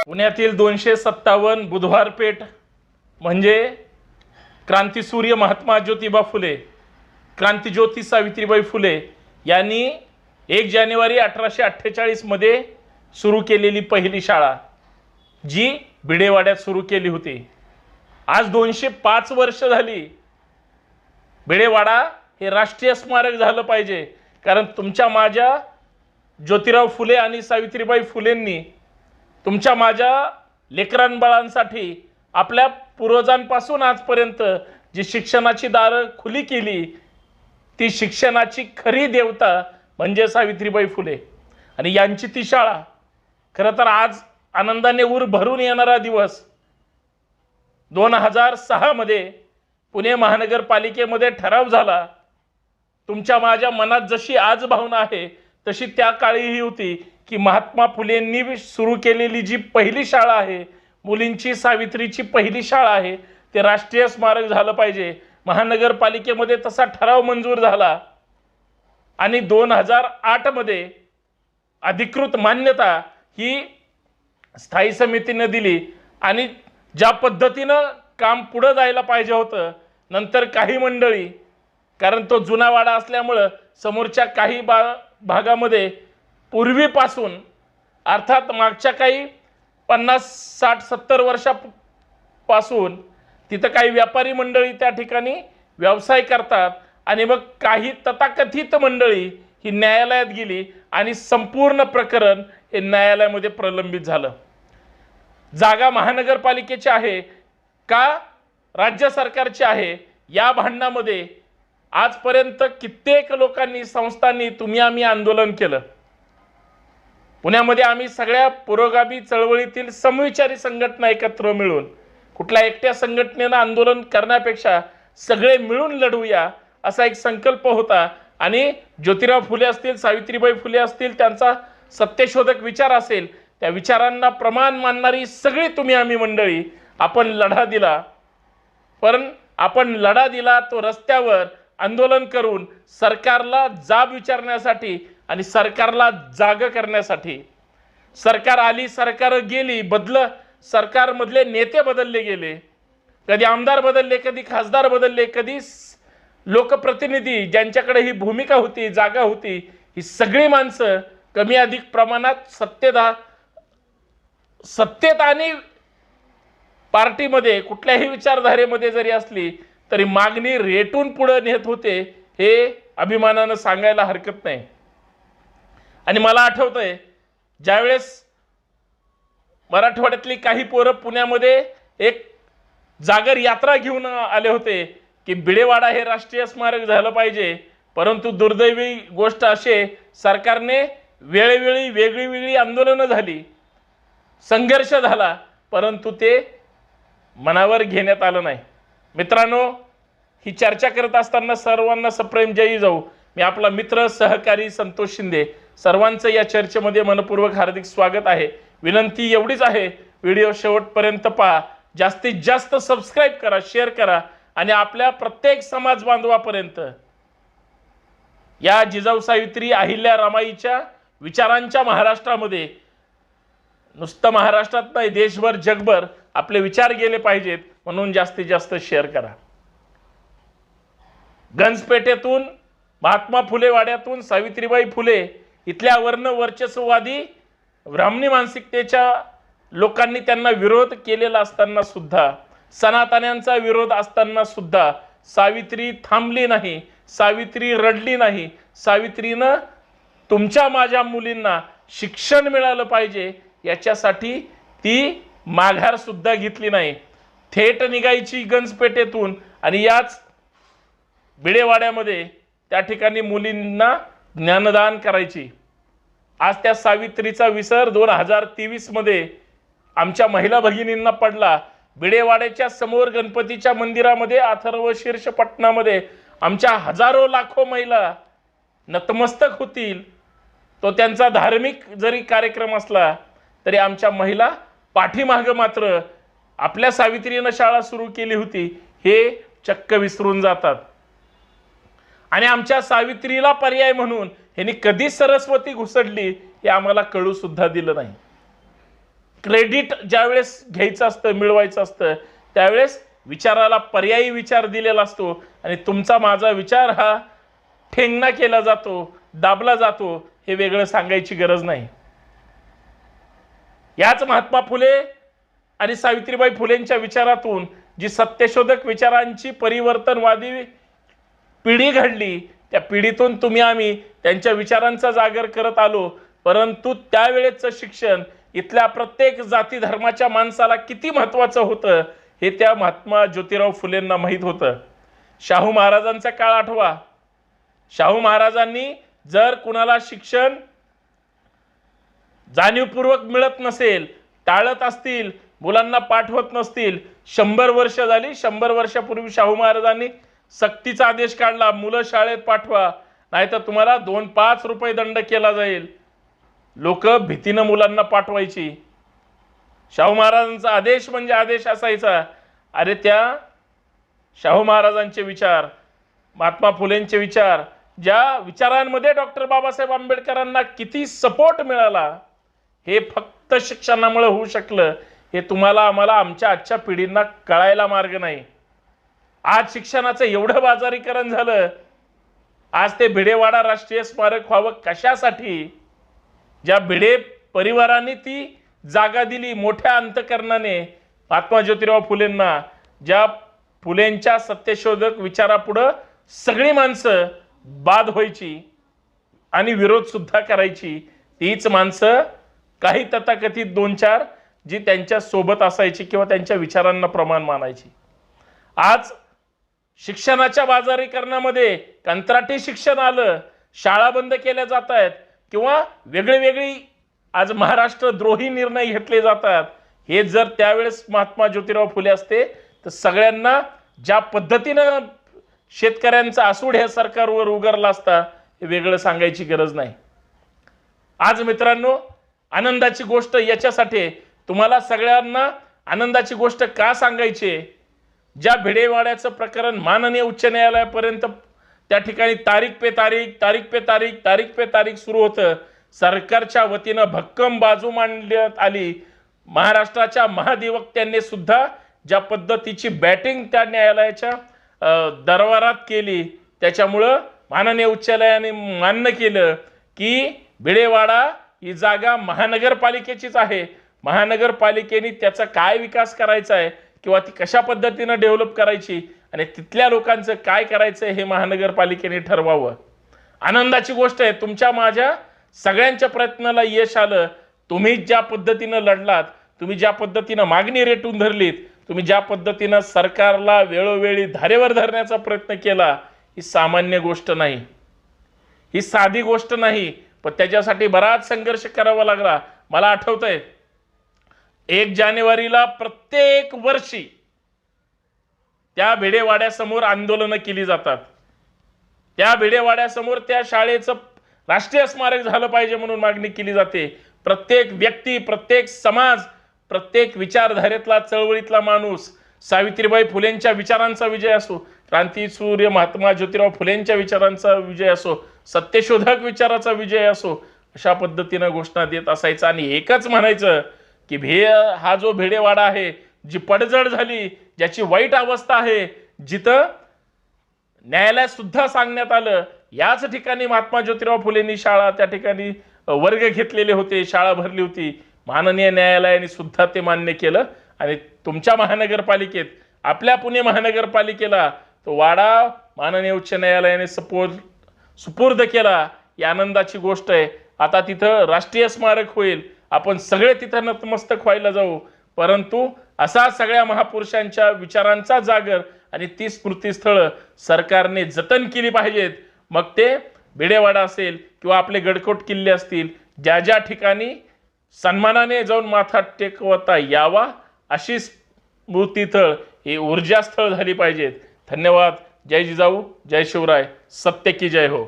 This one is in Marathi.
पुण्यातील 257 बुधवार पेठ म्हणजे क्रांतीसूर्य महात्मा ज्योतिबा फुले, क्रांतिज्योती सावित्रीबाई फुले यांनी 1 जानेवारी 1848 मध्ये सुरू केलेली पहिली शाळा, जी भिडेवाड्यात सुरू केली होती. आज 205 वर्ष झाली. भिडेवाडा हे राष्ट्रीय स्मारक झालं पाहिजे, कारण तुमच्या माझ्या ज्योतिराव फुले आणि सावित्रीबाई फुलेंनी तुमच्या माझ्या लेकरांबाळांसाठी आपल्या पूर्वजांपासून आजपर्यंत जी शिक्षणाची दारं खुली केली, ती शिक्षणाची खरी देवता म्हणजे सावित्रीबाई फुले आणि यांची ती शाळा. खरं तर आज आनंदाने ऊर भरून येणारा दिवस 2006 मध्ये पुणे महानगरपालिकेमध्ये ठराव झाला. तुमच्या माझ्या मनात जशी आज भावना आहे तशी त्या काळीही होती की महात्मा फुलेंनी सुरू केलेली जी पहिली शाळा आहे, मुलींची सावित्रीची पहिली शाळा आहे, ते राष्ट्रीय स्मारक झालं पाहिजे. महानगरपालिकेमध्ये तसा ठराव मंजूर झाला आणि 2008 मध्ये अधिकृत मान्यता ही स्थायी समितीने दिली. आणि ज्या पद्धतीनं काम पुढे जायला पाहिजे होतं, नंतर काही मंडळी, कारण तो जुना वाडा असल्यामुळं समोरच्या काही भागामध्ये पूर्वीपासून अर्थात मागच्या काही 50, 60, 70 वर्षापासून तिथं काही व्यापारी मंडळी त्या ठिकाणी व्यवसाय करतात आणि मग काही तथाकथित मंडळी ही न्यायालयात गेली आणि संपूर्ण प्रकरण हे न्यायालयामध्ये प्रलंबित झालं. जागा महानगरपालिकेची आहे का राज्य सरकारची आहे, या भांडणामध्ये आजपर्यंत कित्येक लोकांनी, संस्थांनी, तुम्ही आम्ही आंदोलन केलं. पुण्यामध्ये आम्ही सगळ्या पुरोगामी चळवळीतील समविचारी संघटना एकत्र मिळून, कुठल्या एकट्या संघटनेनं आंदोलन करण्यापेक्षा सगळे मिळून लढूया असा एक संकल्प होता. आणि ज्योतिराव फुले असतील, सावित्रीबाई फुले असतील, त्यांचा सत्यशोधक विचार असेल, त्या विचारांना प्रमाण मानणारी सगळी तुम्ही आम्ही मंडळी आपण लढा दिला. पण आपण लढा दिला तो रस्त्यावर आंदोलन करून सरकारला जाब विचारण्यासाठी आणि सरकारला जाग करण्यासाठी. सरकार आली, सरकार गेली, सरकारमधले नेते बदलले गेले, कधी आमदार बदलले, कधी खासदार बदलले, कधी लोकप्रतिनिधी, ज्यांच्याकडे ही भूमिका होती, जागा होती, ही सगळी माणसं कमी अधिक प्रमाणात सत्तेत आणि पार्टीमध्ये कुठल्याही विचारधारेमध्ये जरी असली तरी मागणी रेटून पुढे नेत होते, हे अभिमानानं सांगायला हरकत नाही. आणि मला आठवतंय ज्यावेळेस मराठवाड्यातली काही पोरं पुण्यामध्ये एक जागर यात्रा घेऊन आले होते की भिडेवाडा हे राष्ट्रीय स्मारक झालं पाहिजे, परंतु दुर्दैवी गोष्ट असे सरकारने वेळोवेळी वेगळी आंदोलनं झाली, संघर्ष झाला, परंतु ते मनावर घेण्यात आलं नाही. मित्रांनो, ही चर्चा करत असताना सर्वांना सप्रेम जयी जाऊ. मी आपला मित्र सहकारी संतोष शिंदे, सर्वांचं या चर्चेमध्ये मनपूर्वक हार्दिक स्वागत आहे. विनंती एवढीच आहे, व्हिडिओ शेवटपर्यंत पहा, जास्तीत जास्त सबस्क्राईब करा, शेअर करा आणि आपल्या प्रत्येक समाज बांधवापर्यंत या जिजाऊ सावित्री अहिल्या रमाईच्या विचारांच्या महाराष्ट्रामध्ये, नुसतं महाराष्ट्रात नाही देशभर जगभर आपले विचार गेले पाहिजेत, म्हणून जास्तीत जास्त शेअर करा. गंजपेठेतून, महात्मा फुले वाड्यातून सावित्रीबाई फुले इथल्या वर्ण वर्चस्ववादी ब्राह्मणी मानसिकतेच्या लोकांनी त्यांना विरोध केलेला असताना सुद्धा, सनातन्यांचा विरोध असताना सुद्धा सावित्री थांबली नाही, सावित्री रडली नाही. सावित्रीनं तुमच्या माझ्या मुलींना शिक्षण मिळालं पाहिजे याच्यासाठी ती माघार सुद्धा घेतली नाही. थेट निघायची गंजपेठेतून आणि याच भिडेवाड्यामध्ये त्या ठिकाणी मुलींना ज्ञानदान करायची. आज त्या सावित्रीचा विसर 2023 मध्ये आमच्या महिला भगिनींना पडला. भिडेवाड्याच्या समोर गणपतीच्या मंदिरामध्ये, अथर्व शीर्ष पटणामध्ये आमच्या हजारो लाखो महिला नतमस्तक होतील. तो त्यांचा धार्मिक जरी कार्यक्रम असला तरी आमच्या महिला पाठीमागे मात्र आपल्या सावित्रीनं शाळा सुरू केली होती हे चक्क विसरून जातात. आणि आमच्या सावित्रीला पर्याय म्हणून ह्यांनी कधी सरस्वती घुसडली हे आम्हाला कळू सुद्धा दिलं नाही. क्रेडिट ज्यावेळेस घ्यायचं असतं, मिळवायचं असतं, त्यावेळेस विचाराला पर्यायी विचार दिलेला असतो आणि तुमचा माझा विचार हा ठेंगणा केला जातो, दाबला जातो, हे वेगळं सांगायची गरज नाही. याच महात्मा फुले आणि सावित्रीबाई फुलेंच्या विचारातून जी सत्यशोधक विचारांची परिवर्तनवादी पिढी घडली, त्या पिढीतून तुम्ही आम्ही त्यांच्या विचारांचा जागर करत आलो. परंतु त्यावेळेचं शिक्षण इथल्या प्रत्येक जाती धर्माच्या माणसाला किती महत्त्वाचं होतं हे त्या महात्मा ज्योतिराव फुलेंना माहीत होतं. शाहू महाराजांचा काळ आठवा. शाहू महाराजांनी जर कुणाला शिक्षण जाणीवपूर्वक मिळत नसेल, टाळत असतील, मुलांना पाठवत नसतील, 100 वर्ष झाली, 100 वर्षापूर्वी शाहू महाराजांनी सक्तीचा आदेश काढला, मुलं शाळेत पाठवा, नाहीतर तुम्हाला 2-5 रुपये दंड केला जाईल. लोक भीतीनं मुलांना पाठवायची. शाहू महाराजांचा आदेश म्हणजे आदेश असायचा. अरे त्या शाहू महाराजांचे विचार, महात्मा फुलेंचे विचार, ज्या विचारांमध्ये डॉक्टर बाबासाहेब आंबेडकरांना किती सपोर्ट मिळाला, हे फक्त शिक्षणामुळे होऊ शकलं. हे तुम्हाला आम्हाला आमच्या आजच्या पिढींना कळायला मार्ग नाही. आज शिक्षणाचं एवढं बाजारीकरण झालं. आज ते भिडेवाडा राष्ट्रीय स्मारक व्हावं कशासाठी? ज्या भिडे परिवाराने ती जागा दिली मोठ्या अंतकरणाने महात्मा ज्योतिराव फुलेंना, ज्या फुलेंच्या सत्यशोधक विचारापुढं सगळी माणसं बाद व्हायची आणि विरोध सुद्धा करायची, तीच माणसं काही तथाकथित 2-4 जी त्यांच्या सोबत असायची किंवा त्यांच्या विचारांना प्रमाण मानायची. आज शिक्षणाच्या बाजारीकरणामध्ये कंत्राटी शिक्षण आलं, शाळा बंद केल्या जात आहेत किंवा वेगळी आज महाराष्ट्र द्रोही निर्णय घेतले जातात. हे जर त्यावेळेस महात्मा ज्योतिराव फुले असते तर सगळ्यांना ज्या पद्धतीनं शेतकऱ्यांचा आसूड ह्या सरकारवर उगारला असता हे वेगळं सांगायची गरज नाही. आज मित्रांनो, आनंदाची गोष्ट याच्यासाठी तुम्हाला सगळ्यांना आनंदाची गोष्ट का सांगायची, ज्या भिडेवाड्याचं प्रकरण माननीय उच्च न्यायालयापर्यंत त्या ठिकाणी तारीख पे तारीख सुरू होतं. सरकारच्या वतीनं भक्कम बाजू मांडण्यात आली. महाराष्ट्राच्या महाधिवक्त्यांनी सुद्धा ज्या पद्धतीची बॅटिंग त्या न्यायालयाच्या दरबारात केली, त्याच्यामुळं माननीय उच्च न्यायालयाने मान्य केलं की भिडेवाडा ही जागा महानगरपालिकेचीच आहे. महानगरपालिकेने त्याचा काय विकास करायचा आहे किंवा ती कशा पद्धतीनं डेव्हलप करायची आणि तिथल्या लोकांचं काय करायचं हे महानगरपालिकेने ठरवावं. आनंदाची गोष्ट आहे, तुमच्या माझ्या सगळ्यांच्या प्रयत्नाला यश आलं. तुम्ही ज्या पद्धतीनं लढलात, तुम्ही ज्या पद्धतीनं मागणी रेटून धरलीत, तुम्ही ज्या पद्धतीनं सरकारला वेळोवेळी धारेवर धरण्याचा प्रयत्न केला, ही सामान्य गोष्ट नाही, ही साधी गोष्ट नाही. पण त्याच्यासाठी बराच संघर्ष करावा लागला. मला आठवतंय 1 जानेवारीला प्रत्येक वर्षी त्या भिडेवाड्यासमोर आंदोलनं केली जातात. त्या भिडेवाड्यासमोर त्या शाळेचं राष्ट्रीय स्मारक झालं पाहिजे म्हणून मागणी केली जाते. प्रत्येक व्यक्ती, प्रत्येक समाज, प्रत्येक विचारधारेतला चळवळीतला माणूस, सावित्रीबाई फुलेंच्या विचारांचा विजय असो, क्रांतीसूर्य महात्मा ज्योतिराव फुलेंच्या विचारांचा विजय असो, सत्यशोधक विचाराचा विजय असो, अशा पद्धतीनं घोषणा देत असायचं. आणि एकच म्हणायचं की हा जो भिडेवाडा आहे, जी पडझड झाली, ज्याची वाईट अवस्था आहे, जिथं न्यायालयात सुद्धा सांगण्यात आलं याच ठिकाणी महात्मा ज्योतिराव फुलेंनी शाळा त्या ठिकाणी वर्ग घेतलेले होते, शाळा भरली होती. माननीय न्यायालयाने सुद्धा ते मान्य केलं आणि तुमच्या महानगरपालिकेत, आपल्या पुणे महानगरपालिकेला तो वाडा माननीय उच्च न्यायालयाने सुपूर्द केला. ही आनंदाची गोष्ट आहे. आता तिथं राष्ट्रीय स्मारक होईल, आपण सगळे तिथं नतमस्तक व्हायला जाऊ. परंतु असा सगळ्या महापुरुषांच्या विचारांचा जागर आणि ती स्मृतीस्थळं सरकारने जतन केली पाहिजेत. मग ते भिडेवाडा असेल किंवा आपले गडकोट किल्ले असतील, ज्या ज्या ठिकाणी सन्मानाने जाऊन माथा टेकवता यावा अशी स्मृतीस्थळ ही ऊर्जास्थळ झाली पाहिजेत. धन्यवाद. जय जिजाऊ, जय शिवराय, सत्य की जय हो.